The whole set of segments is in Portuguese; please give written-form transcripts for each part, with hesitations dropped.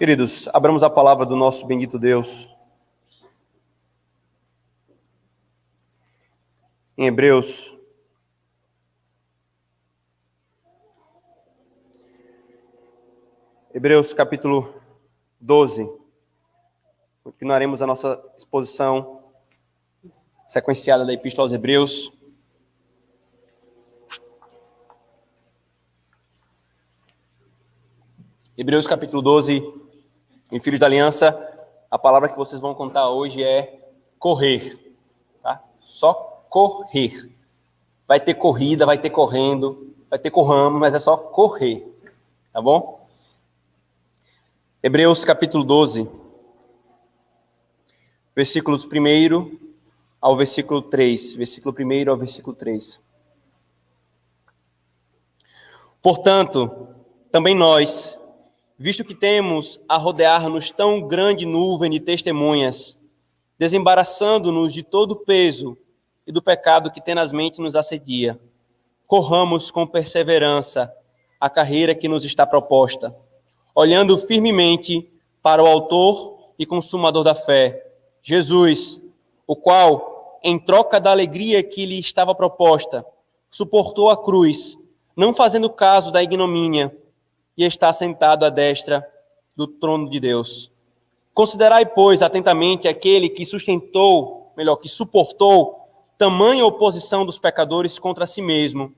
Queridos, abramos a palavra do nosso bendito Deus. Em Hebreus, capítulo 12. Continuaremos a nossa exposição sequenciada da Epístola aos Hebreus. Hebreus capítulo 12, em Filhos da Aliança, a palavra que vocês vão contar hoje é correr, tá? Só correr. Vai ter corrida, vai ter correndo, vai ter corramos, mas é só correr, tá bom? Hebreus capítulo 12, versículos 1 ao versículo 3, versículo 1 ao versículo 3. Portanto, também nós, visto que temos a rodear-nos tão grande nuvem de testemunhas, desembaraçando-nos de todo o peso e do pecado que tenazmente nos assedia, corramos com perseverança a carreira que nos está proposta, olhando firmemente para o autor e consumador da fé, Jesus, o qual, em troca da alegria que lhe estava proposta, suportou a cruz, não fazendo caso da ignomínia, e está sentado à destra do trono de Deus. Considerai, pois, atentamente aquele que suportou tamanha oposição dos pecadores contra si mesmo,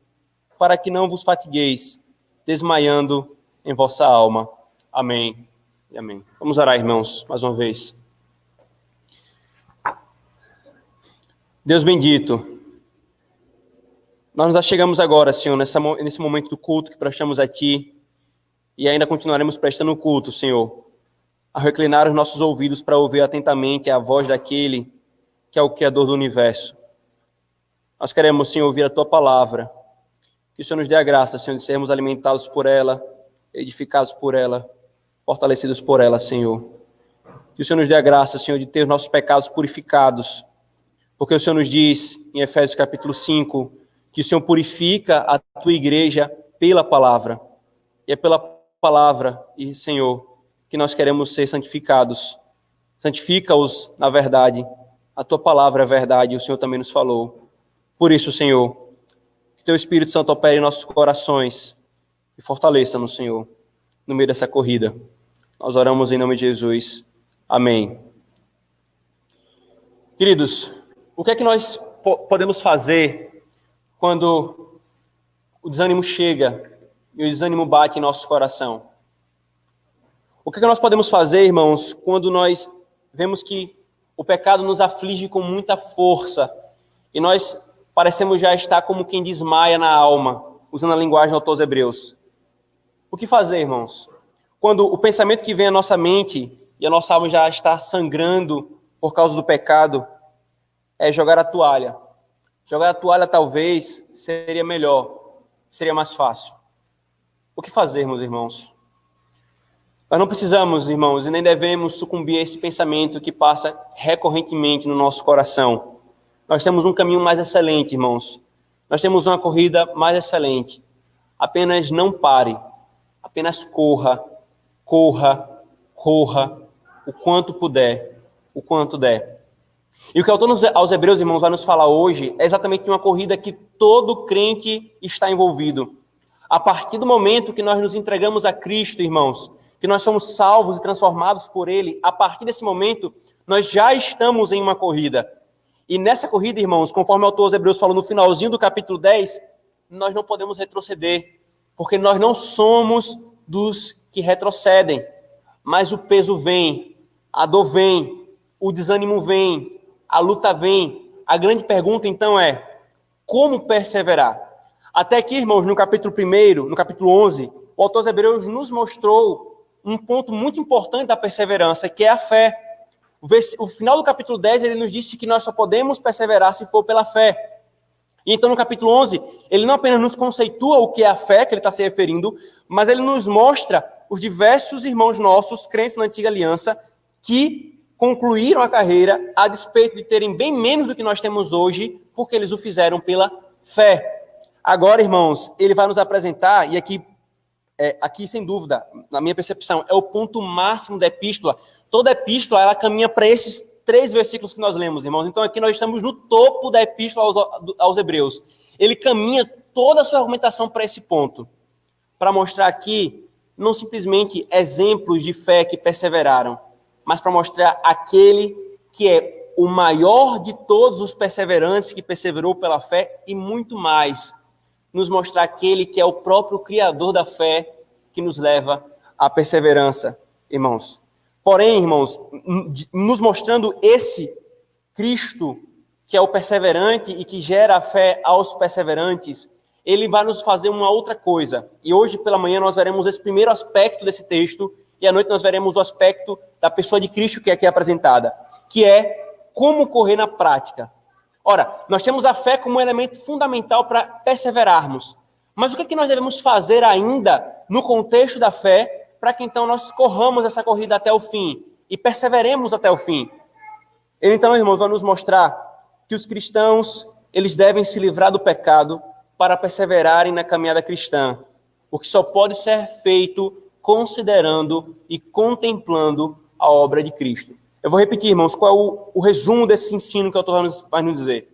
para que não vos fatigueis, desmaiando em vossa alma. Amém e amém. Vamos orar, irmãos, mais uma vez. Deus bendito, nós nos achegamos agora, Senhor, nesse momento do culto que prestamos a Ti, e ainda continuaremos prestando culto, Senhor, a reclinar os nossos ouvidos para ouvir atentamente a voz daquele que é o Criador do universo. Nós queremos, Senhor, ouvir a Tua palavra, que o Senhor nos dê a graça, Senhor, de sermos alimentados por ela, edificados por ela, fortalecidos por ela, Senhor. Que o Senhor nos dê a graça, Senhor, de ter os nossos pecados purificados, porque o Senhor nos diz, em Efésios capítulo 5, que o Senhor purifica a Tua igreja pela palavra. E é pela palavra, e Senhor, que nós queremos ser santificados. Santifica-os na verdade. A Tua palavra é verdade, e o Senhor também nos falou. Por isso, Senhor, que Teu Espírito Santo opere em nossos corações e fortaleça-nos, Senhor, no meio dessa corrida. Nós oramos em nome de Jesus. Amém. Queridos, o que é que nós podemos fazer quando o desânimo chega e o desânimo bate em nosso coração? O que é que nós podemos fazer, irmãos, quando nós vemos que o pecado nos aflige com muita força e nós parecemos já estar como quem desmaia na alma, usando a linguagem do autor aos Hebreus? O que fazer, irmãos? Quando o pensamento que vem à nossa mente e a nossa alma já está sangrando por causa do pecado, é jogar a toalha. Jogar a toalha talvez seria melhor, seria mais fácil. O que fazermos, irmãos? Nós não precisamos, irmãos, e nem devemos sucumbir a esse pensamento que passa recorrentemente no nosso coração. Nós temos um caminho mais excelente, irmãos. Nós temos uma corrida mais excelente. Apenas não pare. Apenas corra, o quanto puder, o quanto der. E o que o autor aos Hebreus, irmãos, vai nos falar hoje é exatamente uma corrida que todo crente está envolvido. A partir do momento que nós nos entregamos a Cristo, irmãos, que nós somos salvos e transformados por Ele, a partir desse momento, nós já estamos em uma corrida. E nessa corrida, irmãos, conforme o autor aos Hebreus falou no finalzinho do capítulo 10, nós não podemos retroceder, porque nós não somos dos que retrocedem, mas o peso vem, a dor vem, o desânimo vem, a luta vem. A grande pergunta, então, é como perseverar? Até aqui, irmãos, no capítulo 1, no capítulo 11, o autor aos Hebreus nos mostrou um ponto muito importante da perseverança, que é a fé. O final do capítulo 10, ele nos disse que nós só podemos perseverar se for pela fé. E então, no capítulo 11, ele não apenas nos conceitua o que é a fé, que ele está se referindo, mas ele nos mostra os diversos irmãos nossos, crentes na antiga aliança, que concluíram a carreira a despeito de terem bem menos do que nós temos hoje, porque eles o fizeram pela fé. Agora, irmãos, ele vai nos apresentar, e aqui aqui sem dúvida, na minha percepção, é o ponto máximo da epístola. Toda epístola, ela caminha para esses 3 versículos que nós lemos, irmãos. Então aqui nós estamos no topo da epístola aos Hebreus. Ele caminha toda a sua argumentação para esse ponto, para mostrar aqui, não simplesmente exemplos de fé que perseveraram, mas para mostrar aquele que é o maior de todos os perseverantes que perseverou pela fé e muito mais, nos mostrar aquele que é o próprio Criador da fé que nos leva à perseverança, irmãos. Porém, irmãos, nos mostrando esse Cristo, que é o perseverante e que gera a fé aos perseverantes, ele vai nos fazer uma outra coisa. E hoje pela manhã nós veremos esse primeiro aspecto desse texto, e à noite nós veremos o aspecto da pessoa de Cristo que é aqui apresentada, que é como correr na prática. Ora, nós temos a fé como um elemento fundamental para perseverarmos. Mas o que é que nós devemos fazer ainda no contexto da fé para que então nós corramos essa corrida até o fim e perseveremos até o fim? Ele então, irmãos, vai nos mostrar que os cristãos, eles devem se livrar do pecado para perseverarem na caminhada cristã, o que só pode ser feito considerando e contemplando a obra de Cristo. Eu vou repetir, irmãos, qual é o resumo desse ensino que o autor vai nos dizer.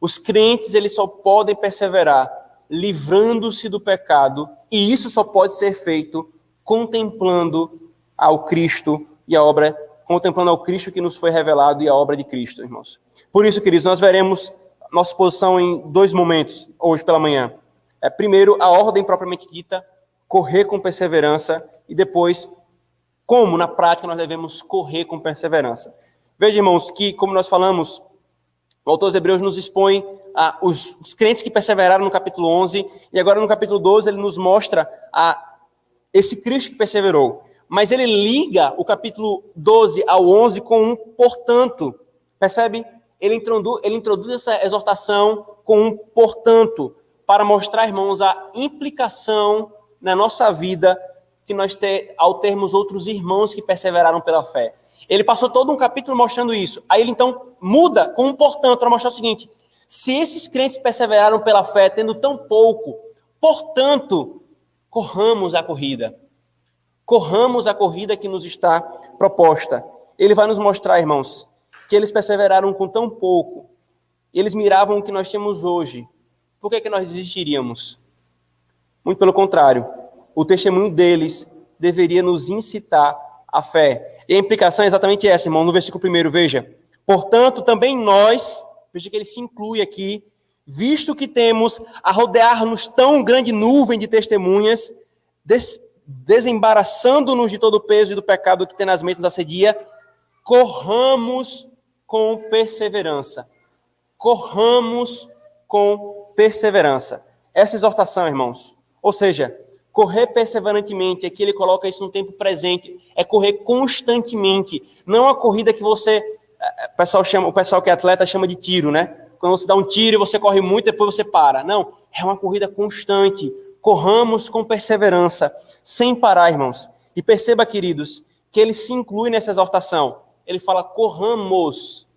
Os crentes, eles só podem perseverar livrando-se do pecado, e isso só pode ser feito contemplando ao Cristo e a obra, contemplando ao Cristo que nos foi revelado e a obra de Cristo, irmãos. Por isso, queridos, nós veremos nossa posição em 2 momentos hoje pela manhã. Primeiro, a ordem propriamente dita, correr com perseverança, e depois, como na prática nós devemos correr com perseverança. Veja, irmãos, que como nós falamos, o autor dos Hebreus nos expõe os crentes que perseveraram no capítulo 11, e agora no capítulo 12 ele nos mostra esse Cristo que perseverou. Mas ele liga o capítulo 12 ao 11 com um portanto. Percebe? Ele introduz essa exortação com um portanto, para mostrar, irmãos, a implicação na nossa vida que nós ao termos outros irmãos que perseveraram pela fé. Ele passou todo um capítulo mostrando isso. Aí ele então muda com um portanto para mostrar o seguinte: se esses crentes perseveraram pela fé tendo tão pouco, portanto, corramos a corrida. Corramos a corrida que nos está proposta. Ele vai nos mostrar, irmãos, que eles perseveraram com tão pouco. Eles miravam o que nós temos hoje. Por que nós desistiríamos? Muito pelo contrário. O testemunho deles deveria nos incitar à fé. E a implicação é exatamente essa, irmão. No versículo 1, veja. Portanto, também nós, veja que ele se inclui aqui, visto que temos a rodear-nos tão grande nuvem de testemunhas, desembaraçando-nos de todo o peso e do pecado que tenazmente nos assedia, corramos com perseverança. Corramos com perseverança. Essa exortação, irmãos, ou seja, correr perseverantemente, aqui ele coloca isso no tempo presente, é correr constantemente. Não é uma corrida que o pessoal que é atleta chama de tiro, né? Quando você dá um tiro e você corre muito, depois você para. Não, é uma corrida constante. Corramos com perseverança, sem parar, irmãos. E perceba, queridos, que ele se inclui nessa exortação. Ele fala corramos.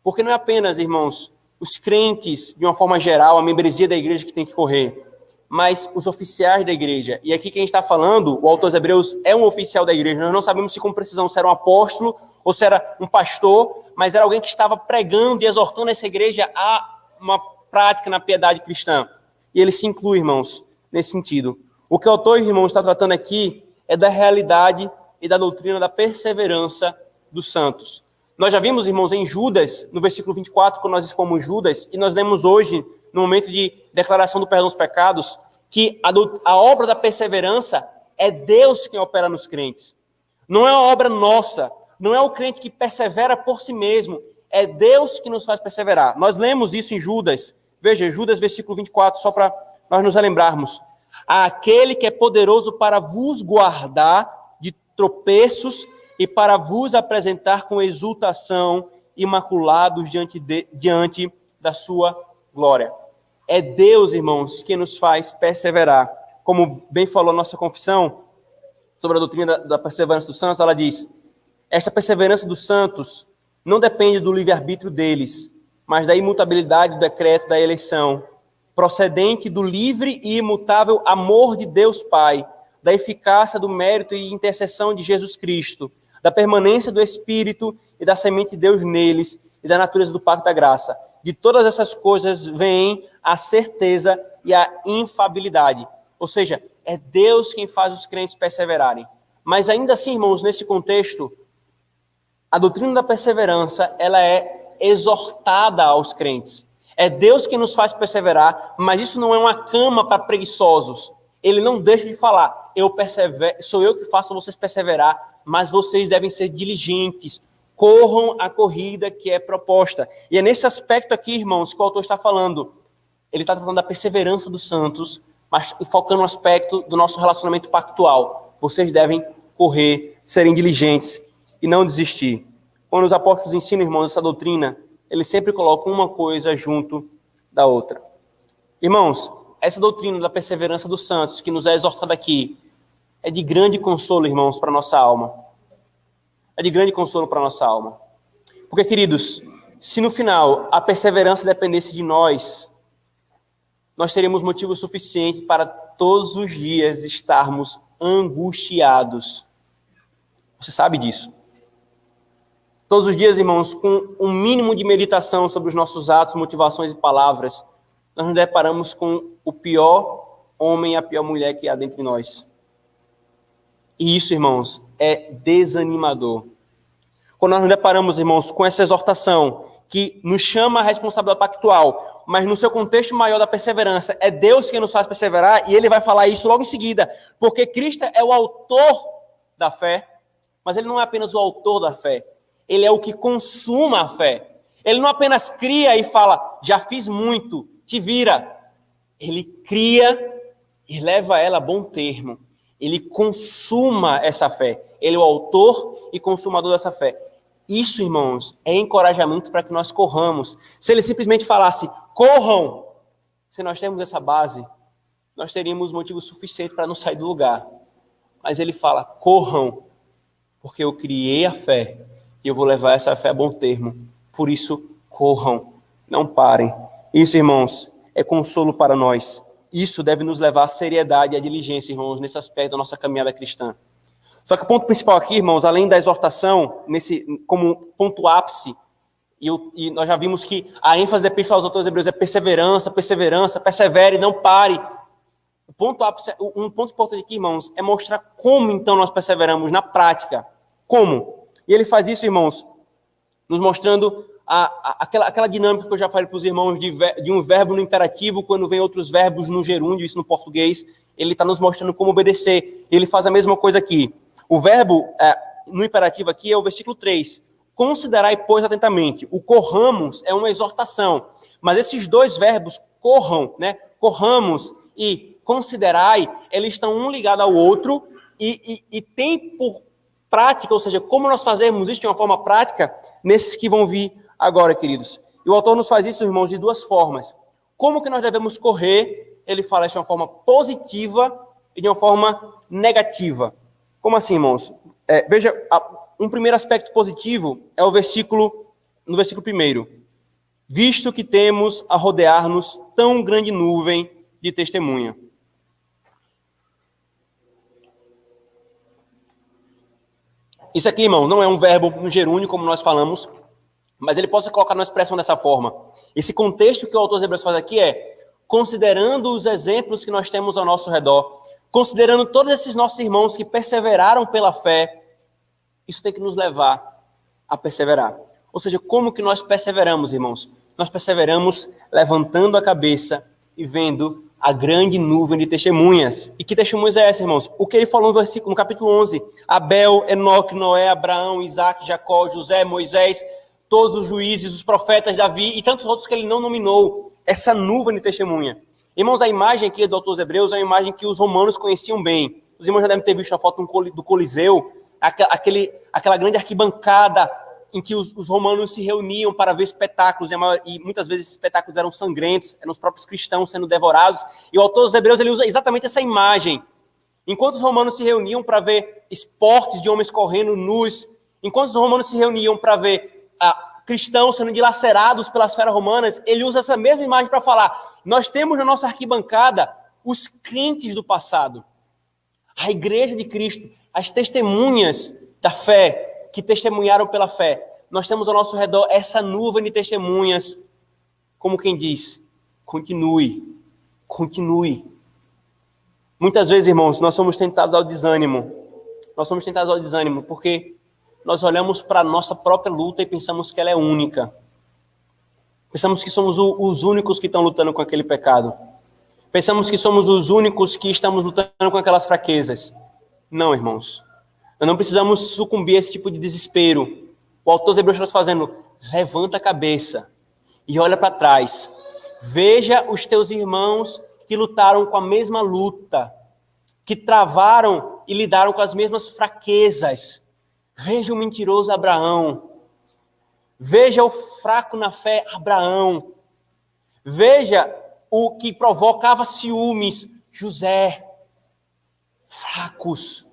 Porque não é apenas, irmãos, os crentes, de uma forma geral, a membresia da igreja que tem que correr, mas os oficiais da igreja. E aqui quem está falando, o autor dos Hebreus, é um oficial da igreja. Nós não sabemos se com precisão se era um apóstolo ou se era um pastor, mas era alguém que estava pregando e exortando essa igreja a uma prática na piedade cristã. E ele se inclui, irmãos, nesse sentido. O que o autor, irmãos, está tratando aqui é da realidade e da doutrina da perseverança dos santos. Nós já vimos, irmãos, em Judas, no versículo 24, quando nós expomos Judas, e nós lemos hoje, no momento de declaração do perdão dos pecados, que a obra da perseverança é Deus quem opera nos crentes. Não é uma obra nossa, não é o crente que persevera por si mesmo, é Deus que nos faz perseverar. Nós lemos isso em Judas. Veja, Judas, versículo 24, só para nós nos lembrarmos. Aquele que é poderoso para vos guardar de tropeços e para vos apresentar com exultação, imaculados diante da sua glória. É Deus, irmãos, que nos faz perseverar. Como bem falou a nossa confissão sobre a doutrina da perseverança dos santos, ela diz: esta perseverança dos santos não depende do livre-arbítrio deles, mas da imutabilidade do decreto da eleição, procedente do livre e imutável amor de Deus Pai, da eficácia do mérito e intercessão de Jesus Cristo, da permanência do Espírito e da semente de Deus neles e da natureza do pacto da graça. De todas essas coisas vem a certeza e a infabilidade. Ou seja, é Deus quem faz os crentes perseverarem. Mas ainda assim, irmãos, nesse contexto, a doutrina da perseverança, ela é exortada aos crentes. É Deus quem nos faz perseverar, mas isso não é uma cama para preguiçosos. Ele não deixa de falar, sou eu que faço vocês perseverar, mas vocês devem ser diligentes, corram a corrida que é proposta. E é nesse aspecto aqui, irmãos, que o autor está falando. Ele está falando da perseverança dos santos, mas focando no aspecto do nosso relacionamento pactual. Vocês devem correr, serem diligentes e não desistir. Quando os apóstolos ensinam, irmãos, essa doutrina, eles sempre colocam uma coisa junto da outra. Irmãos, essa doutrina da perseverança dos santos, que nos é exortada aqui, é de grande consolo, irmãos, para a nossa alma. É de grande consolo para a nossa alma. Porque, queridos, se no final a perseverança dependesse de nós teríamos motivos suficientes para todos os dias estarmos angustiados. Você sabe disso. Todos os dias, irmãos, com um mínimo de meditação sobre os nossos atos, motivações e palavras, nós nos deparamos com o pior homem e a pior mulher que há dentre nós. E isso, irmãos, é desanimador. Quando nós nos deparamos, irmãos, com essa exortação que nos chama a responsabilidade pactual, mas no seu contexto maior da perseverança, é Deus quem nos faz perseverar, e ele vai falar isso logo em seguida, porque Cristo é o autor da fé, mas ele não é apenas o autor da fé, ele é o que consuma a fé. Ele não apenas cria e fala, já fiz muito, te vira. Ele cria e leva ela a bom termo. Ele consuma essa fé. Ele é o autor e consumador dessa fé. Isso, irmãos, é encorajamento para que nós corramos. Se ele simplesmente falasse, corram, se nós temos essa base, nós teríamos motivo suficiente para não sair do lugar. Mas ele fala, corram, porque eu criei a fé e eu vou levar essa fé a bom termo. Por isso, corram, não parem. Isso, irmãos, é consolo para nós. Isso deve nos levar à seriedade e à diligência, irmãos, nesse aspecto da nossa caminhada cristã. Só que o ponto principal aqui, irmãos, além da exortação, como ponto ápice, e nós já vimos que a ênfase da epístola aos autores hebreus é perseverança, persevere, não pare. Um ponto importante aqui, irmãos, é mostrar como então nós perseveramos na prática. Como? E ele faz isso, irmãos, nos mostrando aquela dinâmica que eu já falei para os irmãos de um verbo no imperativo, quando vem outros verbos no gerúndio, isso no português, ele está nos mostrando como obedecer. Ele faz a mesma coisa aqui. O verbo no imperativo aqui é o versículo 3. Considerai, pois, atentamente. O corramos é uma exortação. Mas esses dois verbos, corram, né? Corramos e considerai, eles estão um ligado ao outro e tem por prática, ou seja, como nós fazemos isso de uma forma prática, nesses que vão vir agora, queridos. E o autor nos faz isso, irmãos, de duas formas. Como que nós devemos correr? Ele fala isso de uma forma positiva e de uma forma negativa. Como assim, irmãos? Veja, um primeiro aspecto positivo é no versículo 1. Visto que temos a rodear-nos tão grande nuvem de testemunha. Isso aqui, irmão, não é um verbo no gerúndio, como nós falamos, mas ele pode ser colocado na expressão dessa forma. Esse contexto que o autor dos Hebreus faz aqui é, considerando os exemplos que nós temos ao nosso redor, considerando todos esses nossos irmãos que perseveraram pela fé, isso tem que nos levar a perseverar. Ou seja, como que nós perseveramos, irmãos? Nós perseveramos levantando a cabeça e vendo a grande nuvem de testemunhas. E que testemunhas é essa, irmãos? O que ele falou no capítulo 11. Abel, Enoque, Noé, Abraão, Isaac, Jacó, José, Moisés, todos os juízes, os profetas, Davi e tantos outros que ele não nominou. Essa nuvem de testemunha. Irmãos, a imagem aqui do autor dos Hebreus é uma imagem que os romanos conheciam bem. Os irmãos já devem ter visto a foto do Coliseu, aquela grande arquibancada em que os romanos se reuniam para ver espetáculos, e muitas vezes esses espetáculos eram sangrentos, eram os próprios cristãos sendo devorados, e o autor dos Hebreus ele usa exatamente essa imagem. Enquanto os romanos se reuniam para ver esportes de homens correndo nus, enquanto os romanos se reuniam para ver cristãos sendo dilacerados pelas feras romanas, ele usa essa mesma imagem para falar, nós temos na nossa arquibancada os crentes do passado. A igreja de Cristo, as testemunhas da fé, que testemunharam pela fé. Nós temos ao nosso redor essa nuvem de testemunhas, como quem diz, continue, continue. Muitas vezes, irmãos, nós somos tentados ao desânimo. Nós somos tentados ao desânimo porque nós olhamos para a nossa própria luta e pensamos que ela é única. Pensamos que somos os únicos que estão lutando com aquele pecado. Pensamos que somos os únicos que estamos lutando com aquelas fraquezas. Não, irmãos. Nós não precisamos sucumbir a esse tipo de desespero. O autor dos Hebreus está fazendo, levanta a cabeça e olha para trás. Veja os teus irmãos que lutaram com a mesma luta, que travaram e lidaram com as mesmas fraquezas. Veja o mentiroso Abraão. Veja o fraco na fé Abraão. Veja o que provocava ciúmes, José. Fracos.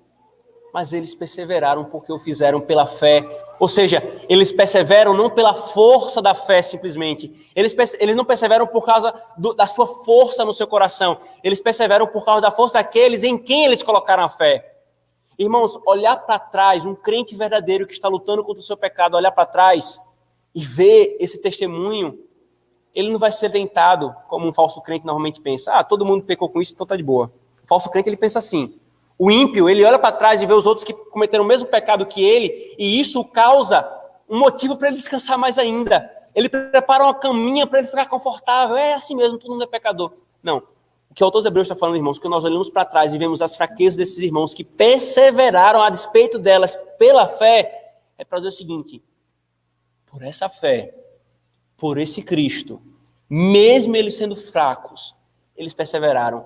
Mas eles perseveraram porque o fizeram pela fé. Ou seja, eles perseveram não pela força da fé simplesmente. Eles não perseveram por causa da sua força no seu coração. Eles perseveram por causa da força daqueles em quem eles colocaram a fé. Irmãos, olhar para trás, um crente verdadeiro que está lutando contra o seu pecado, olhar para trás e ver esse testemunho, ele não vai ser tentado como um falso crente normalmente pensa. Ah, todo mundo pecou com isso, então tá de boa. O falso crente, ele pensa assim. O ímpio, ele olha para trás e vê os outros que cometeram o mesmo pecado que ele, e isso causa um motivo para ele descansar mais ainda. Ele prepara uma caminha para ele ficar confortável. É assim mesmo, todo mundo é pecador. Não. O que o autor dos Hebreus está falando, irmãos, que nós olhamos para trás e vemos as fraquezas desses irmãos que perseveraram a despeito delas pela fé, é para dizer o seguinte: por essa fé, por esse Cristo, mesmo eles sendo fracos, eles perseveraram.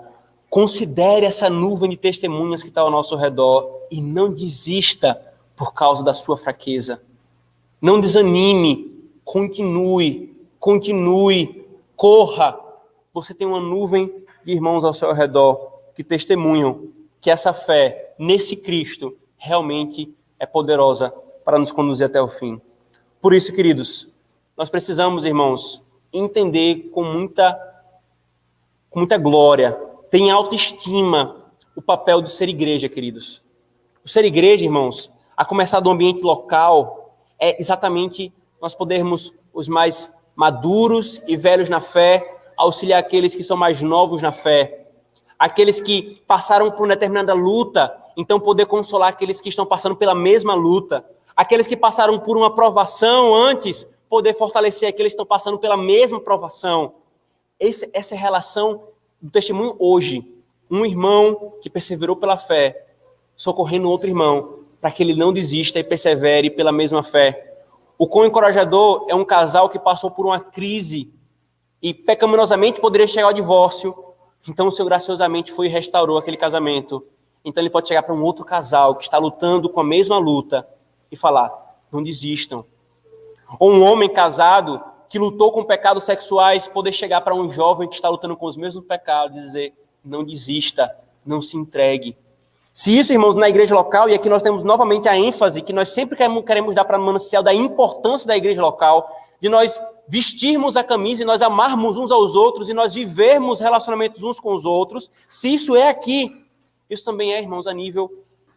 Considere essa nuvem de testemunhas que está ao nosso redor e não desista por causa da sua fraqueza. Não desanime, continue, corra. Você tem uma nuvem de irmãos ao seu redor que testemunham que essa fé nesse Cristo realmente é poderosa para nos conduzir até o fim. Por isso, queridos, nós precisamos, irmãos, entender com muita glória, ter em autoestima o papel de ser igreja, queridos. O ser igreja, irmãos, a começar do ambiente local, é exatamente nós podermos, os mais maduros e velhos na fé, auxiliar aqueles que são mais novos na fé. Aqueles que passaram por uma determinada luta, então poder consolar aqueles que estão passando pela mesma luta. Aqueles que passaram por uma provação antes, poder fortalecer aqueles que estão passando pela mesma provação. Essa é a relação do testemunho hoje. Um irmão que perseverou pela fé, socorrendo outro irmão, para que ele não desista e persevere pela mesma fé. O quão encorajador é um casal que passou por uma crise e pecaminosamente poderia chegar ao divórcio. Então o Senhor graciosamente foi e restaurou aquele casamento. Então ele pode chegar para um outro casal que está lutando com a mesma luta e falar: não desistam. Ou um homem casado que lutou com pecados sexuais, poder chegar para um jovem que está lutando com os mesmos pecados e dizer: não desista, não se entregue. Se isso, irmãos, na igreja local, e aqui nós temos novamente a ênfase que nós sempre queremos dar para o manancial da importância da igreja local, de nós vestirmos a camisa e nós amarmos uns aos outros e nós vivermos relacionamentos uns com os outros, se isso é aqui, isso também é, irmãos, a nível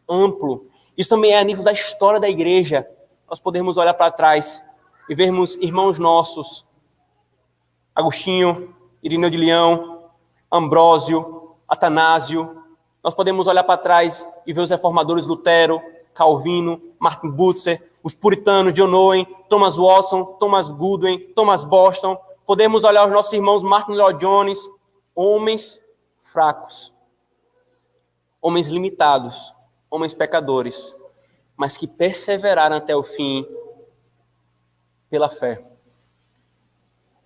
amplo. Isso também é a nível da história da igreja. Nós podemos olhar para trás e vermos irmãos nossos, Agostinho, Irineu de Leão, Ambrósio, Atanásio. Nós podemos olhar para trás e ver os reformadores Lutero, Calvino, Martin Butzer, os puritanos John Owen, Thomas Watson, Thomas Goodwin, Thomas Boston. Podemos olhar os nossos irmãos Martin Lloyd Jones, homens fracos, homens limitados, homens pecadores, mas que perseveraram até o fim pela fé.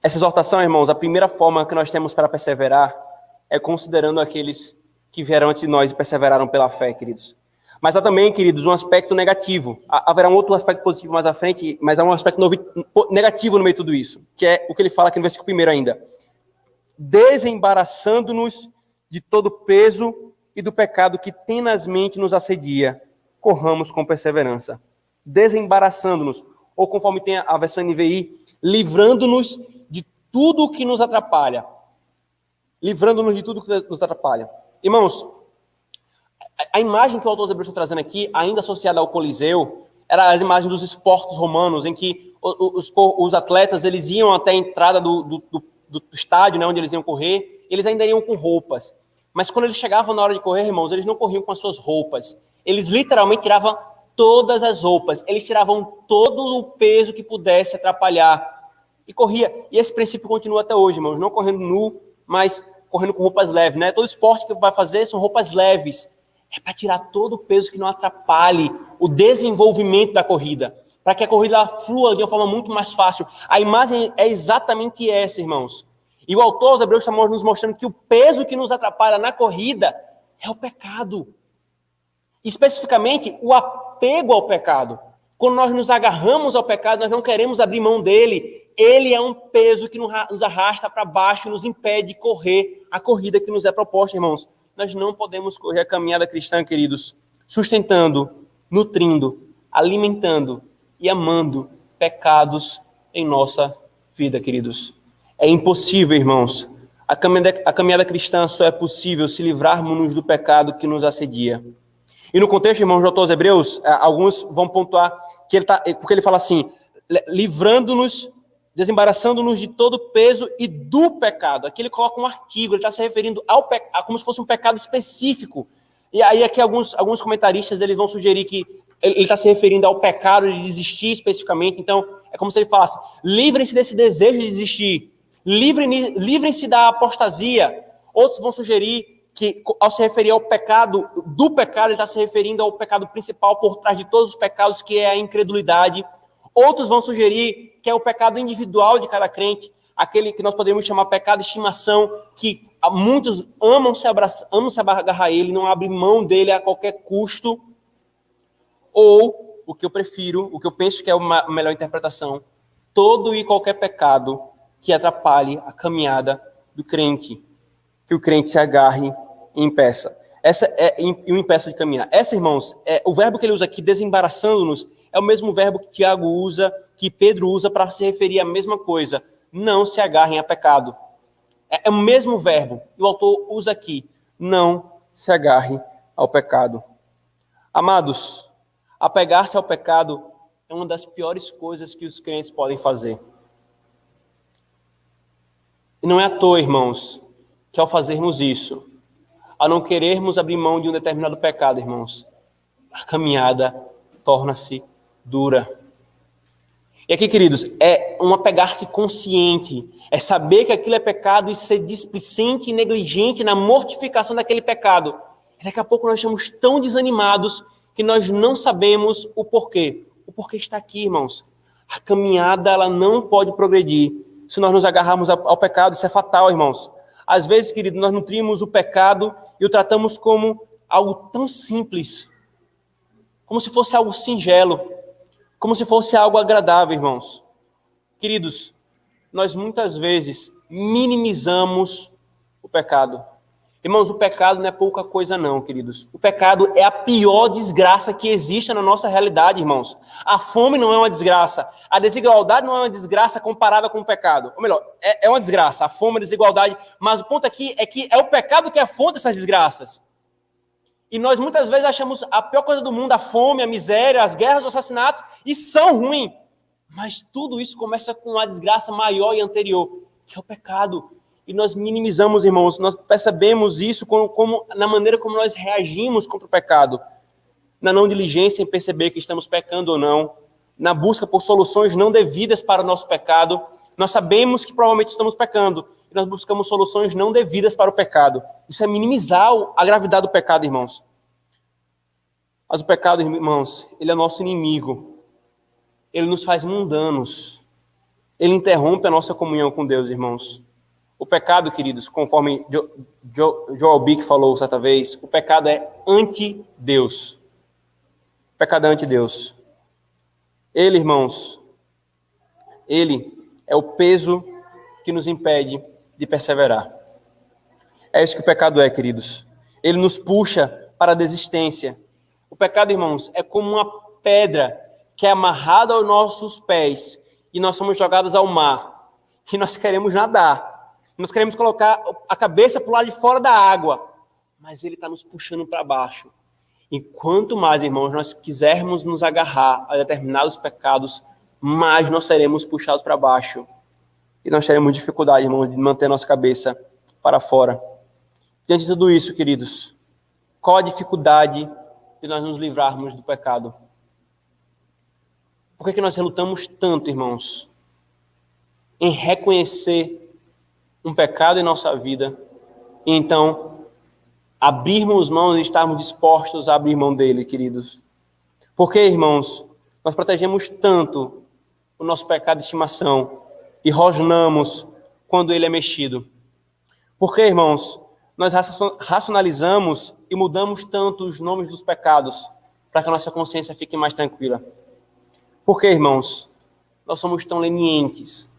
Essa exortação, irmãos, a primeira forma que nós temos para perseverar é considerando aqueles que vieram antes de nós e perseveraram pela fé, queridos. Mas há também, queridos, um aspecto negativo. Haverá um outro aspecto positivo mais à frente, mas há um aspecto negativo no meio de tudo isso, que é o que ele fala aqui no versículo 1 ainda. Desembaraçando-nos de todo o peso e do pecado que tenazmente nos assedia, corramos com perseverança. Desembaraçando-nos, ou conforme tem a versão NVI, livrando-nos de tudo o que nos atrapalha. Livrando-nos de tudo que nos atrapalha. Irmãos, A imagem que o autor dos Hebreus está trazendo aqui, ainda associada ao Coliseu, era as imagens dos esportes romanos, em que os atletas eles iam até a entrada do estádio, né, onde eles iam correr, eles ainda iam com roupas. Mas quando eles chegavam na hora de correr, irmãos, eles não corriam com as suas roupas. Eles literalmente tiravam todas as roupas. Eles tiravam todo o peso que pudesse atrapalhar. E corria. E esse princípio continua até hoje, irmãos. Não correndo nu, mas correndo com roupas leves, né? Todo esporte que vai fazer são roupas leves. É para tirar todo o peso que não atrapalhe o desenvolvimento da corrida. Para que a corrida flua de uma forma muito mais fácil. A imagem é exatamente essa, irmãos. E o autor aos Hebreus está nos mostrando que o peso que nos atrapalha na corrida é o pecado. Especificamente, o apego ao pecado. Quando nós nos agarramos ao pecado, nós não queremos abrir mão dele. Ele é um peso que nos arrasta para baixo e nos impede de correr a corrida que nos é proposta, irmãos. Nós não podemos correr a caminhada cristã, queridos, sustentando, nutrindo, alimentando e amando pecados em nossa vida, queridos. É impossível, irmãos. A caminhada cristã só é possível se livrarmos do pecado que nos assedia. E no contexto, irmãos, do autor aos Hebreus, alguns vão pontuar que porque ele fala assim, livrando-nos, desembaraçando-nos de todo o peso e do pecado. Aqui ele coloca um artigo, ele está se referindo a como se fosse um pecado específico. E aí aqui alguns comentaristas eles vão sugerir que ele está se referindo ao pecado de desistir especificamente. Então, é como se ele falasse, livrem-se desse desejo de desistir, livrem-se da apostasia. Outros vão sugerir que, ao se referir ao pecado, do pecado, ele está se referindo ao pecado principal por trás de todos os pecados, que é a incredulidade. Outros vão sugerir que é o pecado individual de cada crente, aquele que nós poderíamos chamar pecado de estimação, que muitos amam se agarrar a ele, não abrem mão dele a qualquer custo. Ou, o que eu prefiro, o que eu penso que é a melhor interpretação, todo e qualquer pecado que atrapalhe a caminhada do crente, que o crente se agarre e impeça. E o impeça de caminhar. Essa, irmãos, o verbo que ele usa aqui, desembaraçando-nos, é o mesmo verbo que Tiago usa, que Pedro usa para se referir à mesma coisa. Não se agarrem a pecado. É o mesmo verbo. E o autor usa aqui. Não se agarre ao pecado. Amados, apegar-se ao pecado é uma das piores coisas que os crentes podem fazer. E não é à toa, irmãos, que ao fazermos isso, ao não querermos abrir mão de um determinado pecado, irmãos, a caminhada torna-se dura. E aqui, queridos, é um apegar-se consciente, é saber que aquilo é pecado e ser displicente e negligente na mortificação daquele pecado. E daqui a pouco nós estamos tão desanimados que nós não sabemos o porquê. O porquê está aqui, irmãos. A caminhada, ela não pode progredir se nós nos agarrarmos ao pecado. Isso é fatal, irmãos. Às vezes, querido, nós nutrimos o pecado e o tratamos como algo tão simples, como se fosse algo singelo, como se fosse algo agradável, irmãos. Queridos, nós muitas vezes minimizamos o pecado. Irmãos, o pecado não é pouca coisa não, queridos. O pecado é a pior desgraça que existe na nossa realidade, irmãos. A fome não é uma desgraça. A desigualdade não é uma desgraça comparada com o pecado. Ou melhor, é uma desgraça. A fome, a desigualdade. Mas o ponto aqui é que é o pecado que é a fonte dessas desgraças. E nós muitas vezes achamos a pior coisa do mundo, a fome, a miséria, as guerras, os assassinatos, e são ruins. Mas tudo isso começa com uma desgraça maior e anterior, que é o pecado. E nós minimizamos, irmãos, nós percebemos isso como na maneira como nós reagimos contra o pecado. Na não diligência em perceber que estamos pecando ou não, na busca por soluções não devidas para o nosso pecado. Nós sabemos que provavelmente estamos pecando, e nós buscamos soluções não devidas para o pecado. Isso é minimizar a gravidade do pecado, irmãos. Mas o pecado, irmãos, ele é nosso inimigo. Ele nos faz mundanos. Ele interrompe a nossa comunhão com Deus, irmãos. O pecado, queridos, conforme Joel Bick falou certa vez, o pecado é anti-Deus. O pecado é anti-Deus. Ele, irmãos, ele é o peso que nos impede de perseverar. É isso que o pecado é, queridos. Ele nos puxa para a desistência. O pecado, irmãos, é como uma pedra que é amarrada aos nossos pés e nós somos jogados ao mar. E nós queremos nadar. Nós queremos colocar a cabeça para o lado de fora da água. mas ele está nos puxando para baixo. E quanto mais, irmãos, nós quisermos nos agarrar a determinados pecados, mais nós seremos puxados para baixo. E nós teremos dificuldade, irmãos, de manter nossa cabeça para fora. Diante de tudo isso, queridos, qual a dificuldade de nós nos livrarmos do pecado? Por que nós relutamos tanto, irmãos, em reconhecer um pecado em nossa vida e então abrirmos mãos e estarmos dispostos a abrir mão dele, queridos? Por que, irmãos, nós protegemos tanto o nosso pecado de estimação e rosnamos quando ele é mexido? Por que, irmãos, nós racionalizamos e mudamos tanto os nomes dos pecados para que a nossa consciência fique mais tranquila? Por que, irmãos, nós somos tão lenientes?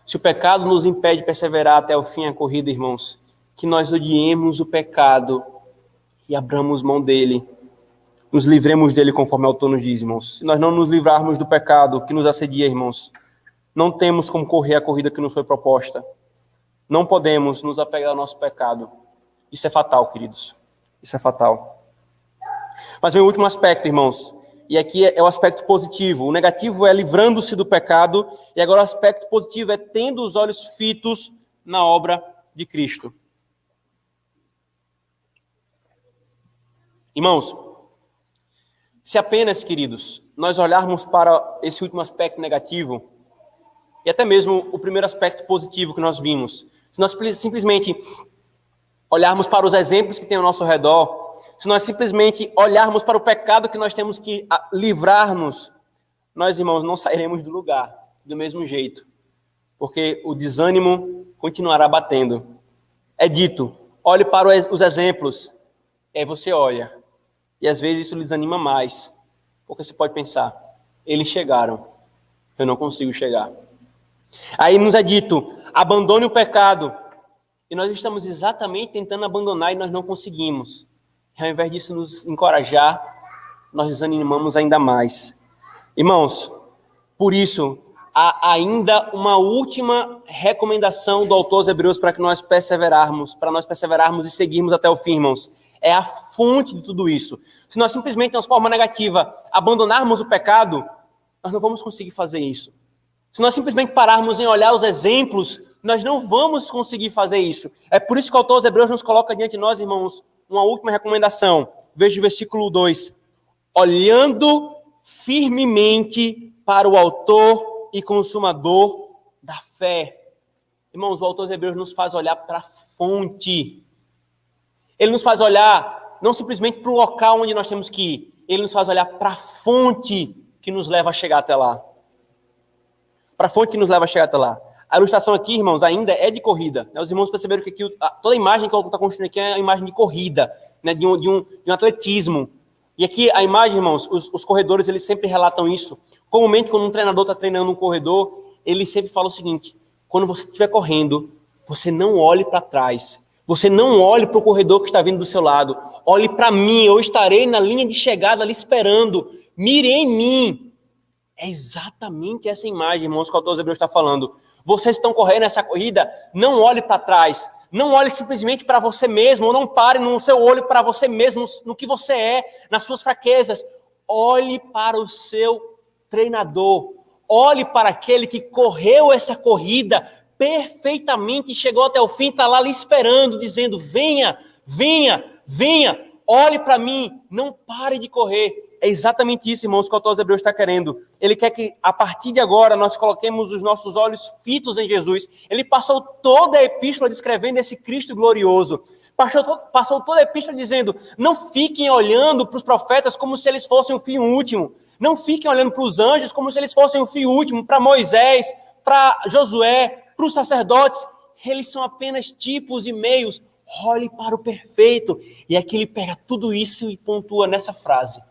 Se o pecado nos impede de perseverar até o fim a corrida, irmãos, que nós odiemos o pecado e abramos mão dele, nos livremos dele, conforme o autor nos diz, irmãos. Se nós não nos livrarmos do pecado que nos assedia, irmãos, não temos como correr a corrida que nos foi proposta. Não podemos nos apegar ao nosso pecado. Isso é fatal, queridos. Isso é fatal. Mas vem o último aspecto, irmãos. E aqui é o aspecto positivo. O negativo é livrando-se do pecado. E agora o aspecto positivo é tendo os olhos fitos na obra de Cristo. Irmãos, se apenas, queridos, nós olharmos para esse último aspecto negativo, e até mesmo o primeiro aspecto positivo que nós vimos, se nós simplesmente olharmos para os exemplos que tem ao nosso redor, se nós simplesmente olharmos para o pecado que nós temos que livrar-nos, nós, irmãos, não sairemos do lugar do mesmo jeito, porque o desânimo continuará batendo. É dito, olhe para os exemplos, e aí você olha, e às vezes isso lhe desanima mais, porque você pode pensar, eles chegaram, eu não consigo chegar. Aí nos é dito, abandone o pecado, e nós estamos exatamente tentando abandonar e nós não conseguimos. E ao invés disso nos encorajar, nós desanimamos ainda mais. Irmãos, por isso, há ainda uma última recomendação do autor aos Hebreus para nós perseverarmos e seguirmos até o fim, irmãos. É a fonte de tudo isso. Se nós simplesmente, de uma forma negativa, abandonarmos o pecado, nós não vamos conseguir fazer isso. Se nós simplesmente pararmos em olhar os exemplos, nós não vamos conseguir fazer isso. É por isso que o autor aos Hebreus nos coloca diante de nós, irmãos, uma última recomendação. Veja o versículo 2. Olhando firmemente para o autor e consumador da fé. Irmãos, o autor aos Hebreus nos faz olhar para a fonte. Ele nos faz olhar não simplesmente para o local onde nós temos que ir. Ele nos faz olhar para a fonte que nos leva a chegar até lá. Para a fonte que nos leva a chegar até lá. A ilustração aqui, irmãos, ainda é de corrida. Os irmãos perceberam que aqui, toda a imagem que o autor está construindo aqui é uma imagem de corrida, né, de um atletismo. E aqui a imagem, irmãos, os corredores, eles sempre relatam isso. Comumente, quando um treinador está treinando um corredor, ele sempre fala o seguinte: quando você estiver correndo, você não olhe para trás. Você não olhe para o corredor que está vindo do seu lado. Olhe para mim, eu estarei na linha de chegada ali esperando. Mire em mim. É exatamente essa imagem, irmãos, que o autor aos Hebreus está falando. Vocês estão correndo essa corrida, não olhe para trás. Não olhe simplesmente para você mesmo, ou não pare no seu olho para você mesmo, no que você é, nas suas fraquezas. Olhe para o seu treinador. Olhe para aquele que correu essa corrida perfeitamente e chegou até o fim, está lá lhe esperando, dizendo: venha, venha, venha, olhe para mim, não pare de correr. É exatamente isso, irmãos, que o autor aos Hebreus está querendo. Ele quer que, a partir de agora, nós coloquemos os nossos olhos fitos em Jesus. Ele passou toda a epístola descrevendo esse Cristo glorioso. Passou toda a epístola dizendo: não fiquem olhando para os profetas como se eles fossem o fim último. Não fiquem olhando para os anjos como se eles fossem o fim último. Para Moisés, para Josué, para os sacerdotes. Eles são apenas tipos e meios. Olhe para o perfeito. E aqui ele pega tudo isso e pontua nessa frase: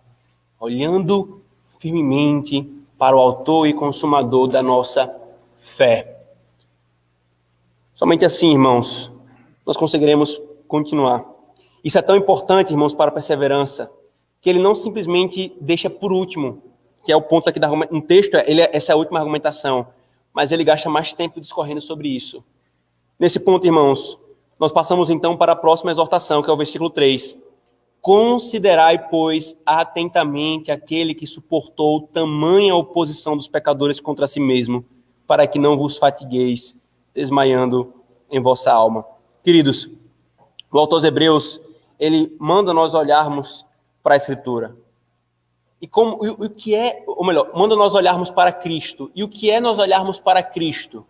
olhando firmemente para o autor e consumador da nossa fé. Somente assim, irmãos, nós conseguiremos continuar. Isso é tão importante, irmãos, para a perseverança, que ele não simplesmente deixa por último, que é o ponto aqui no texto, essa é a última argumentação, mas ele gasta mais tempo discorrendo sobre isso. Nesse ponto, irmãos, Nós passamos então para a próxima exortação, que é o versículo 3. Considerai, pois, atentamente aquele que suportou tamanha oposição dos pecadores contra si mesmo, para que não vos fatigueis, desmaiando em vossa alma. Queridos, o autor aos Hebreus, ele manda nós olharmos para a Escritura. O que é, ou melhor, manda nós olharmos para Cristo. E o que é nós olharmos para Cristo?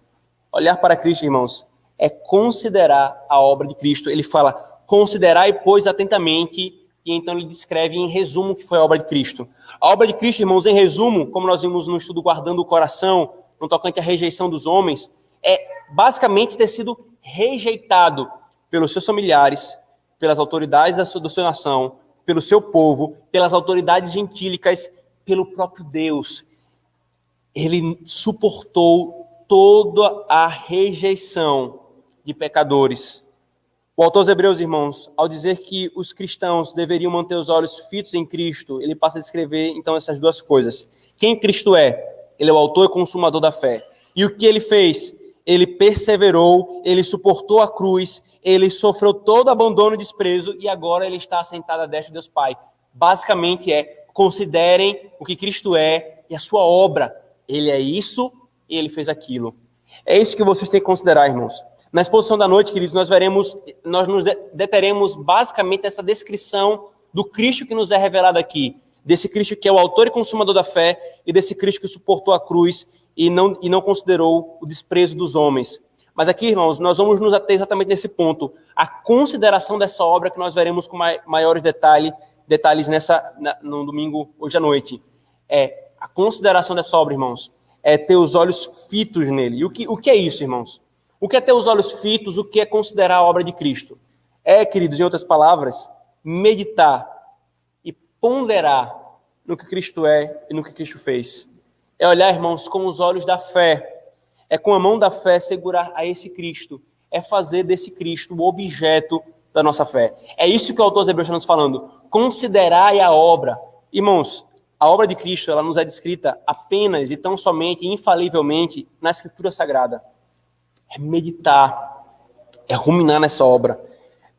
Olhar para Cristo, irmãos, é considerar a obra de Cristo. Ele fala, considerai, pois, atentamente, e então ele descreve em resumo o que foi a obra de Cristo. A obra de Cristo, irmãos, em resumo, como nós vimos no estudo Guardando o Coração, no tocante à rejeição dos homens, é basicamente ter sido rejeitado pelos seus familiares, pelas autoridades da sua nação, pelo seu povo, pelas autoridades gentílicas, pelo próprio Deus. Ele suportou toda a rejeição de pecadores. O autor aos Hebreus, irmãos, ao dizer que os cristãos deveriam manter os olhos fitos em Cristo, ele passa a descrever, então, essas duas coisas. Quem Cristo é? Ele é o autor e consumador da fé. E o que ele fez? Ele perseverou, ele suportou a cruz, ele sofreu todo abandono e desprezo e agora ele está assentado à destra de Deus Pai. Basicamente considerem o que Cristo é e a sua obra. Ele é isso e ele fez aquilo. É isso que vocês têm que considerar, irmãos. Na exposição da noite, queridos, nós nos deteremos basicamente essa descrição do Cristo que nos é revelado aqui. Desse Cristo que é o autor e consumador da fé e desse Cristo que suportou a cruz e não considerou o desprezo dos homens. Mas aqui, irmãos, nós vamos nos ater exatamente nesse ponto. A consideração dessa obra que nós veremos com maiores detalhes no domingo, hoje à noite. A consideração dessa obra, irmãos, é ter os olhos fitos nele. E o que é isso, irmãos? O que é ter os olhos fitos? O que é considerar a obra de Cristo? Queridos, em outras palavras, meditar e ponderar no que Cristo é e no que Cristo fez. É olhar, irmãos, com os olhos da fé. É com a mão da fé segurar a esse Cristo. É fazer desse Cristo o objeto da nossa fé. É isso que o autor dos Hebreus está nos falando. Considerai a obra. Irmãos, a obra de Cristo, ela nos é descrita apenas e tão somente, infalivelmente, na Escritura Sagrada. É meditar, é ruminar nessa obra.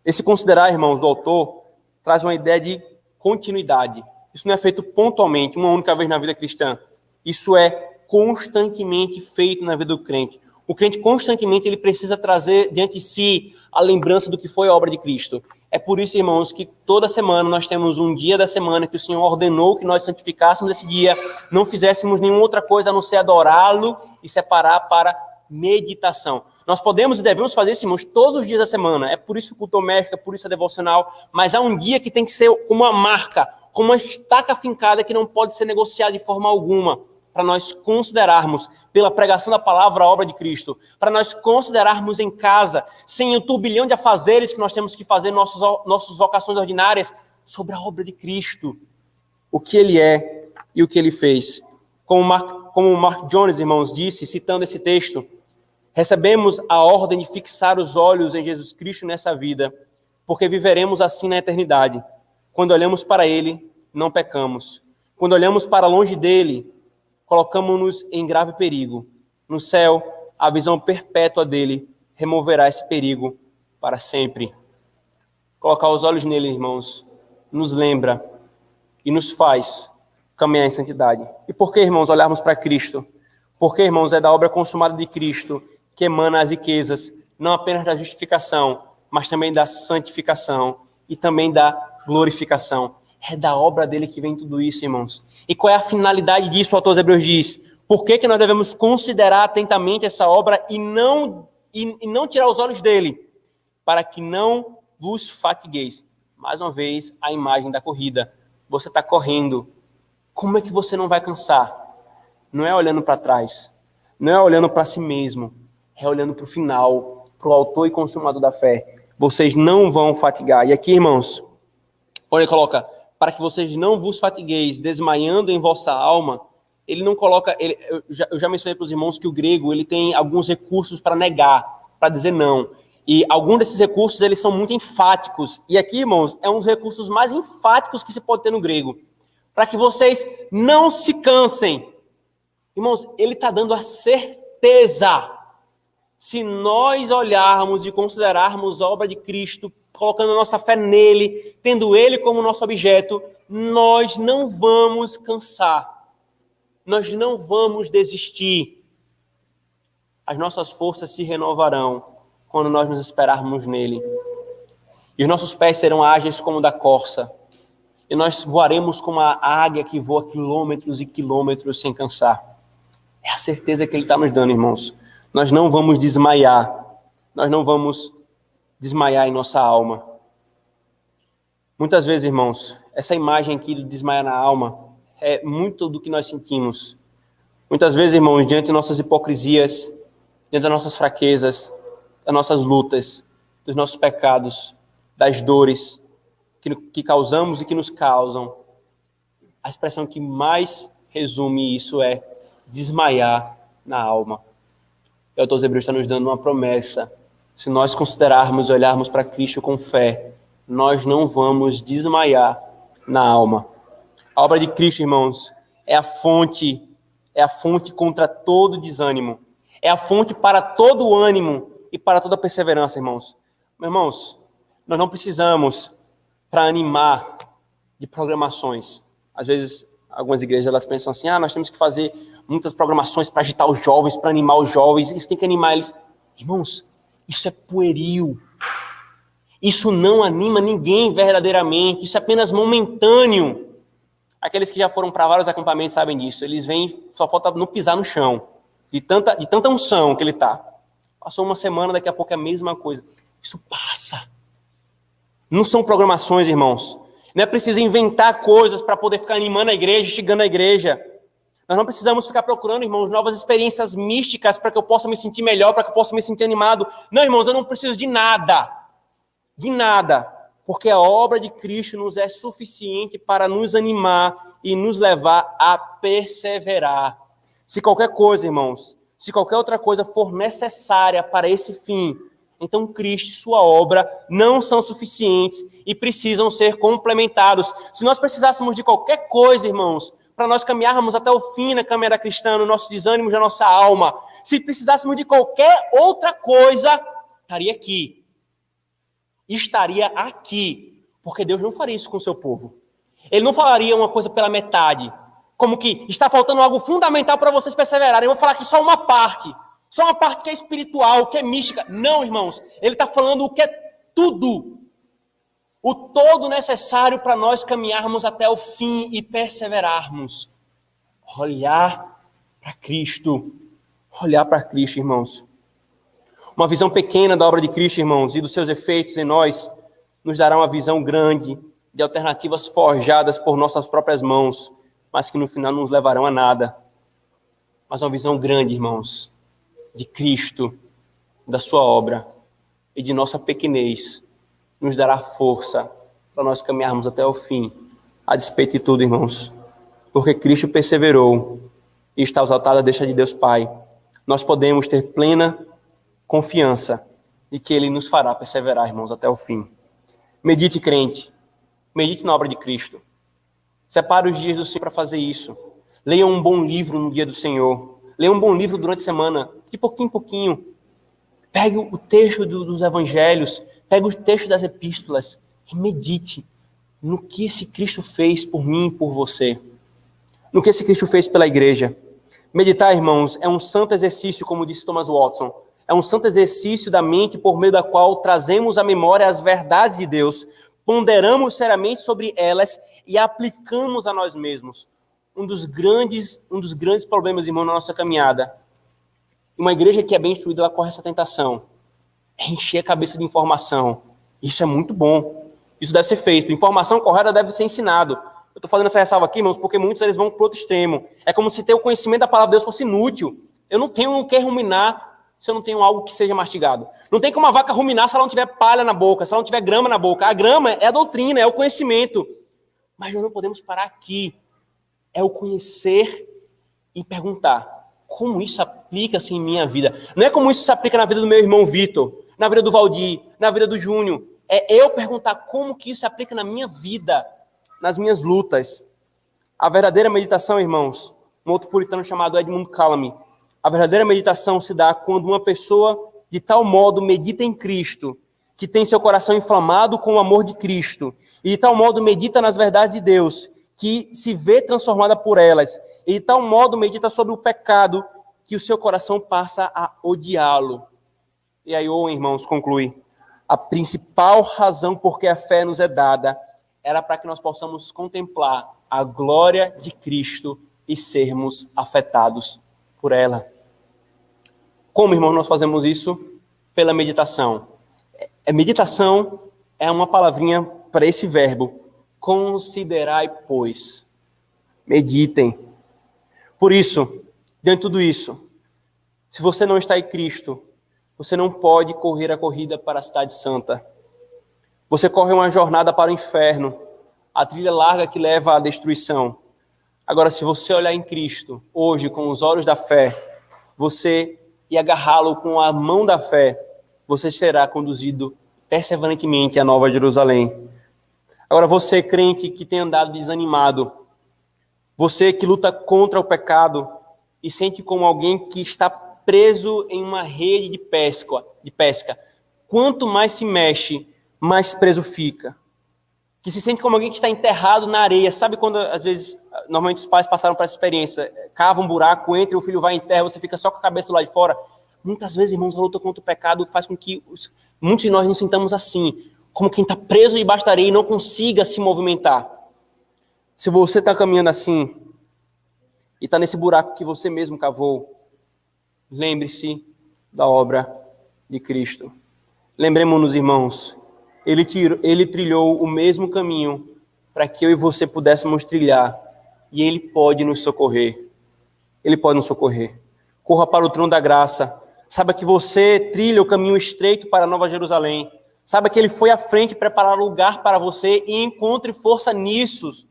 Esse considerar, irmãos, do autor, traz uma ideia de continuidade. Isso não é feito pontualmente, uma única vez na vida cristã. Isso é constantemente feito na vida do crente. O crente constantemente ele precisa trazer diante de si a lembrança do que foi a obra de Cristo. É por isso, irmãos, que toda semana nós temos um dia da semana que o Senhor ordenou que nós santificássemos esse dia, não fizéssemos nenhuma outra coisa a não ser adorá-lo e separar para meditação. Nós podemos e devemos fazer isso, irmãos, todos os dias da semana. É por isso o culto doméstico, é por isso a devocional. Mas há um dia que tem que ser como uma marca, como uma estaca fincada que não pode ser negociada de forma alguma, para nós considerarmos, pela pregação da palavra, a obra de Cristo, para nós considerarmos em casa, sem o turbilhão de afazeres que nós temos que fazer em nossas vocações ordinárias, sobre a obra de Cristo, o que ele é e o que ele fez. Como Mark Jones, irmãos, disse, citando esse texto, recebemos a ordem de fixar os olhos em Jesus Cristo nessa vida, porque viveremos assim na eternidade. Quando olhamos para ele, não pecamos. Quando olhamos para longe dele, colocamos-nos em grave perigo. No céu, a visão perpétua dele removerá esse perigo para sempre. Colocar os olhos nele, irmãos, nos lembra e nos faz caminhar em santidade. E por que, irmãos, olharmos para Cristo? Porque, irmãos, é da obra consumada de Cristo que emana as riquezas, não apenas da justificação, mas também da santificação e também da glorificação. É da obra dele que vem tudo isso, irmãos. E qual é a finalidade disso? O autor dos Hebreus diz: por que nós devemos considerar atentamente essa obra e não tirar os olhos dele? Para que não vos fatigueis. Mais uma vez, a imagem da corrida. Você está correndo. Como é que você não vai cansar? Não é olhando para trás. Não é olhando para si mesmo. É olhando para o final, para o autor e consumador da fé. Vocês não vão fatigar. E aqui, irmãos, olha, ele coloca, para que vocês não vos fatigueis, desmaiando em vossa alma. Ele não coloca, eu já mencionei para os irmãos que o grego ele tem alguns recursos para negar, para dizer não. E alguns desses recursos eles são muito enfáticos. E aqui, irmãos, é um dos recursos mais enfáticos que se pode ter no grego. Para que vocês não se cansem. Irmãos, ele está dando a certeza Se nós olharmos e considerarmos a obra de Cristo, colocando a nossa fé nele, tendo ele como nosso objeto, nós não vamos cansar. Nós não vamos desistir. As nossas forças se renovarão quando nós nos esperarmos nele. E os nossos pés serão ágeis como o da corça. E nós voaremos como a águia que voa quilômetros e quilômetros sem cansar. É a certeza que ele está nos dando, irmãos. Nós não vamos desmaiar. Nós não vamos desmaiar em nossa alma. Muitas vezes, irmãos, essa imagem aqui de desmaiar na alma é muito do que nós sentimos. Muitas vezes, irmãos, diante de nossas hipocrisias, diante das nossas fraquezas, das nossas lutas, dos nossos pecados, das dores que causamos e que nos causam, a expressão que mais resume isso é desmaiar na alma. E o autor aos Hebreus está nos dando uma promessa. Se nós considerarmos e olharmos para Cristo com fé, nós não vamos desmaiar na alma. A obra de Cristo, irmãos, é a fonte contra todo desânimo. É a fonte para todo o ânimo e para toda perseverança, irmãos. Meus irmãos, nós não precisamos para animar de programações. Às vezes, algumas igrejas elas pensam assim, nós temos que fazer muitas programações para agitar os jovens, para animar os jovens, isso tem que animar eles. Irmãos, isso é pueril. Isso não anima ninguém verdadeiramente, isso é apenas momentâneo. Aqueles que já foram para vários acampamentos sabem disso. Eles vêm, só falta não pisar no chão, de tanta unção que ele está. Passou uma semana, daqui a pouco é a mesma coisa. Isso passa. Não são programações, irmãos. Não é preciso inventar coisas para poder ficar animando a igreja, instigando a igreja. Nós não precisamos ficar procurando, irmãos, novas experiências místicas para que eu possa me sentir melhor, para que eu possa me sentir animado. Não, irmãos, eu não preciso de nada. De nada. Porque a obra de Cristo nos é suficiente para nos animar e nos levar a perseverar. Se qualquer coisa, irmãos, se qualquer outra coisa for necessária para esse fim, então Cristo e sua obra não são suficientes e precisam ser complementados. Se nós precisássemos de qualquer coisa, irmãos, para nós caminharmos até o fim na caminhada cristã, no nosso desânimo da nossa alma, se precisássemos de qualquer outra coisa, estaria aqui. Estaria aqui. Porque Deus não faria isso com o seu povo. Ele não falaria uma coisa pela metade, como que está faltando algo fundamental para vocês perseverarem. Eu vou falar aqui só uma parte que é espiritual, que é mística. Não, irmãos, ele está falando o que é tudo. O todo necessário para nós caminharmos até o fim e perseverarmos. Olhar para Cristo. Olhar para Cristo, irmãos. Uma visão pequena da obra de Cristo, irmãos, e dos seus efeitos em nós, nos dará uma visão grande de alternativas forjadas por nossas próprias mãos, mas que no final não nos levarão a nada. Mas uma visão grande, irmãos, de Cristo, da sua obra e de nossa pequenez, nos dará força para nós caminharmos até o fim, a despeito de tudo, irmãos. Porque Cristo perseverou e está exaltado a deixa de Deus Pai. Nós podemos ter plena confiança de que Ele nos fará perseverar, irmãos, até o fim. Medite, crente. Medite na obra de Cristo. Separe os dias do Senhor para fazer isso. Leia um bom livro no dia do Senhor. Leia um bom livro durante a semana, de pouquinho em pouquinho. Pegue o texto dos evangelhos, pegue o texto das epístolas e medite no que esse Cristo fez por mim e por você. No que esse Cristo fez pela igreja. Meditar, irmãos, é um santo exercício, como disse Thomas Watson. É um santo exercício da mente por meio da qual trazemos à memória as verdades de Deus, ponderamos seriamente sobre elas e aplicamos a nós mesmos. Um dos grandes problemas, irmão, na nossa caminhada. Uma igreja que é bem instruída, ela corre essa tentação. É encher a cabeça de informação. Isso é muito bom. Isso deve ser feito. Informação correta deve ser ensinado. Eu estou fazendo essa ressalva aqui, irmãos, porque muitos eles vão para o outro extremo. É como se ter o conhecimento da palavra de Deus fosse inútil. Eu não tenho o que ruminar se eu não tenho algo que seja mastigado. Não tem como uma vaca ruminar se ela não tiver palha na boca, se ela não tiver grama na boca. A grama é a doutrina, é o conhecimento. Mas nós não podemos parar aqui. É o conhecer e perguntar como isso aplica-se em minha vida. Não é como isso se aplica na vida do meu irmão Vitor, na vida do Valdir, na vida do Júnior. É eu perguntar como que isso se aplica na minha vida, nas minhas lutas. A verdadeira meditação, irmãos, um outro puritano chamado Edmund Callamy, a verdadeira meditação se dá quando uma pessoa de tal modo medita em Cristo, que tem seu coração inflamado com o amor de Cristo, e de tal modo medita nas verdades de Deus, que se vê transformada por elas, e de tal modo medita sobre o pecado, que o seu coração passa a odiá-lo. E aí, irmãos, conclui. A principal razão por que a fé nos é dada era para que nós possamos contemplar a glória de Cristo e sermos afetados por ela. Como, irmãos, nós fazemos isso? Pela meditação. Meditação é uma palavrinha para esse verbo. Considerai, pois. Meditem. Por isso, diante de tudo isso, se você não está em Cristo, você não pode correr a corrida para a cidade santa. Você corre uma jornada para o inferno, a trilha larga que leva à destruição. Agora, se você olhar em Cristo, hoje, com os olhos da fé, você e agarrá-lo com a mão da fé, você será conduzido perseverantemente à Nova Jerusalém. Agora, você, crente que tem andado desanimado, você que luta contra o pecado e sente como alguém que está preso em uma rede de pesca, quanto mais se mexe, mais preso fica. Que se sente como alguém que está enterrado na areia. Sabe quando, às vezes, normalmente os pais passaram por essa experiência, cavam um buraco, entra, o filho vai em terra, você fica só com a cabeça lá de fora. Muitas vezes, irmãos, a luta contra o pecado faz com que muitos de nós nos sintamos assim, como quem está preso debaixo da areia e não consiga se movimentar. Se você está caminhando assim, e está nesse buraco que você mesmo cavou, lembre-se da obra de Cristo. Lembremos-nos, irmãos, Ele trilhou o mesmo caminho para que eu e você pudéssemos trilhar, e Ele pode nos socorrer. Ele pode nos socorrer. Corra para o trono da graça. Saiba que você trilha o caminho estreito para a Nova Jerusalém. Saiba que Ele foi à frente preparar lugar para você e encontre força nisso.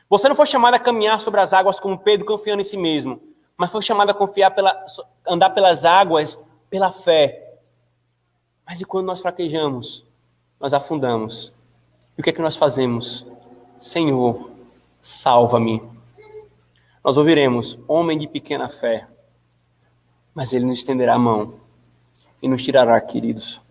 Você não foi chamado a caminhar sobre as águas como Pedro, confiando em si mesmo, mas foi chamado a andar pelas águas pela fé. Mas e quando nós fraquejamos? Nós afundamos. E o que é que nós fazemos? Senhor, salva-me. Nós ouviremos, homem de pequena fé, mas Ele nos estenderá a mão e nos tirará, queridos.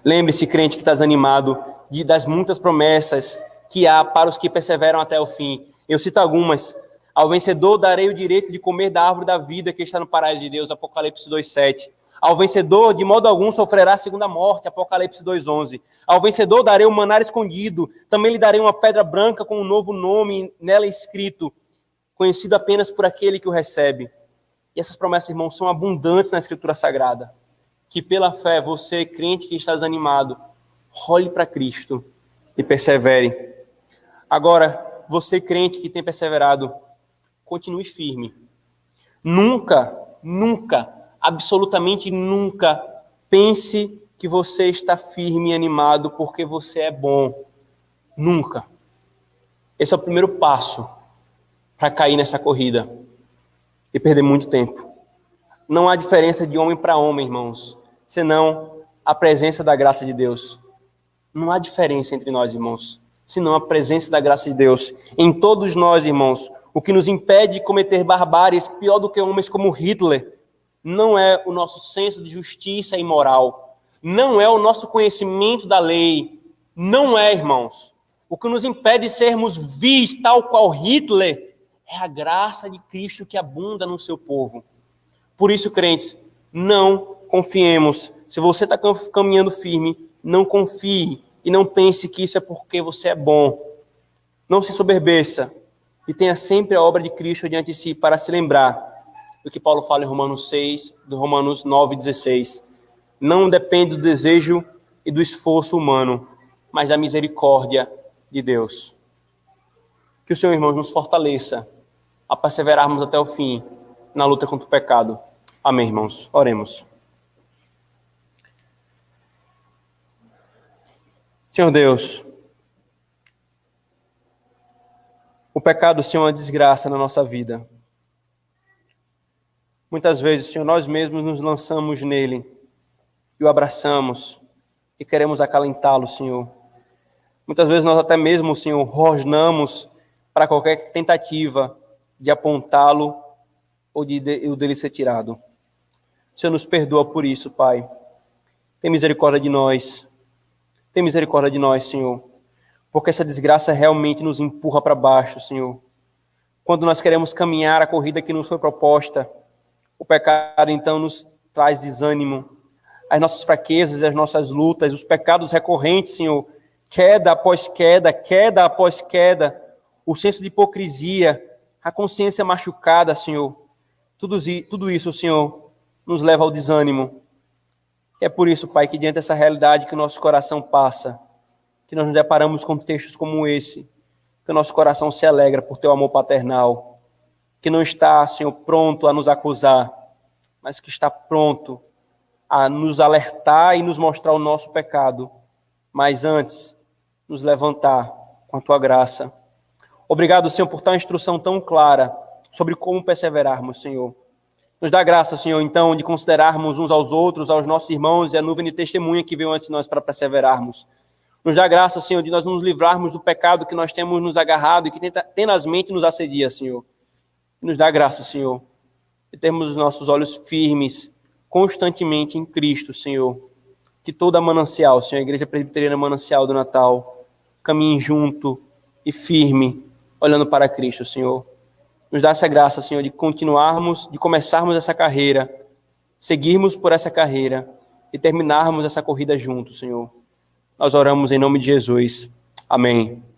Lembre-se, crente que está desanimado, das muitas promessas que há para os que perseveram até o fim. Eu cito algumas. Ao vencedor darei o direito de comer da árvore da vida que está no paraíso de Deus, Apocalipse 2,7. Ao vencedor, de modo algum, sofrerá a segunda morte, Apocalipse 2,11. Ao vencedor darei o maná escondido, também lhe darei uma pedra branca com um novo nome nela escrito, conhecido apenas por aquele que o recebe. E essas promessas, irmãos, são abundantes na Escritura Sagrada. Que pela fé, você, crente que está desanimado, olhe para Cristo e persevere. Agora, você, crente que tem perseverado, continue firme. Nunca, absolutamente nunca, pense que você está firme e animado porque você é bom. Nunca. Esse é o primeiro passo para cair nessa corrida e perder muito tempo. Não há diferença de homem para homem, irmãos, senão a presença da graça de Deus. Não há diferença entre nós, irmãos, senão a presença da graça de Deus. Em todos nós, irmãos, o que nos impede de cometer barbáries pior do que homens como Hitler não é o nosso senso de justiça e moral, não é o nosso conhecimento da lei, não é, irmãos. O que nos impede de sermos vis tal qual Hitler é a graça de Cristo que abunda no seu povo. Por isso, crentes, não confiemos. Se você está caminhando firme, não confie e não pense que isso é porque você é bom. Não se soberbeça e tenha sempre a obra de Cristo diante de si para se lembrar do que Paulo fala em Romanos 6, do Romanos 9,16. Não depende do desejo e do esforço humano, mas da misericórdia de Deus. Que o Senhor, irmãos, nos fortaleça a perseverarmos até o fim na luta contra o pecado. Amém, irmãos. Oremos. Senhor Deus, o pecado, Senhor, é uma desgraça na nossa vida. Muitas vezes, Senhor, nós mesmos nos lançamos nele e o abraçamos e queremos acalentá-lo, Senhor. Muitas vezes nós até mesmo, Senhor, rosnamos para qualquer tentativa de apontá-lo ou dele ser tirado. O Senhor nos perdoa por isso, Pai. Tem misericórdia de nós. Tem misericórdia de nós, Senhor. Porque essa desgraça realmente nos empurra para baixo, Senhor. Quando nós queremos caminhar a corrida que nos foi proposta, o pecado, então, nos traz desânimo. As nossas fraquezas, as nossas lutas, os pecados recorrentes, Senhor, queda após queda, queda após queda, o senso de hipocrisia, a consciência machucada, Senhor. Tudo isso, Senhor, nos leva ao desânimo. É por isso, Pai, que diante dessa realidade que o nosso coração passa, que nós nos deparamos com textos como esse, que o nosso coração se alegra por teu amor paternal, que não está, Senhor, pronto a nos acusar, mas que está pronto a nos alertar e nos mostrar o nosso pecado, mas antes, nos levantar com a tua graça. Obrigado, Senhor, por tal instrução tão clara sobre como perseverarmos, Senhor. Nos dá graça, Senhor, então, de considerarmos uns aos outros, aos nossos irmãos e a nuvem de testemunha que veio antes de nós para perseverarmos. Nos dá graça, Senhor, de nós nos livrarmos do pecado que nós temos nos agarrado e que tenazmente nos assedia, Senhor. Nos dá graça, Senhor, de termos os nossos olhos firmes constantemente em Cristo, Senhor. Que toda manancial, Senhor, a Igreja Presbiteriana Manancial do Natal, caminhe junto e firme, olhando para Cristo, Senhor. Nos dá essa graça, Senhor, de continuarmos, de começarmos essa carreira, seguirmos por essa carreira e terminarmos essa corrida juntos, Senhor. Nós oramos em nome de Jesus. Amém.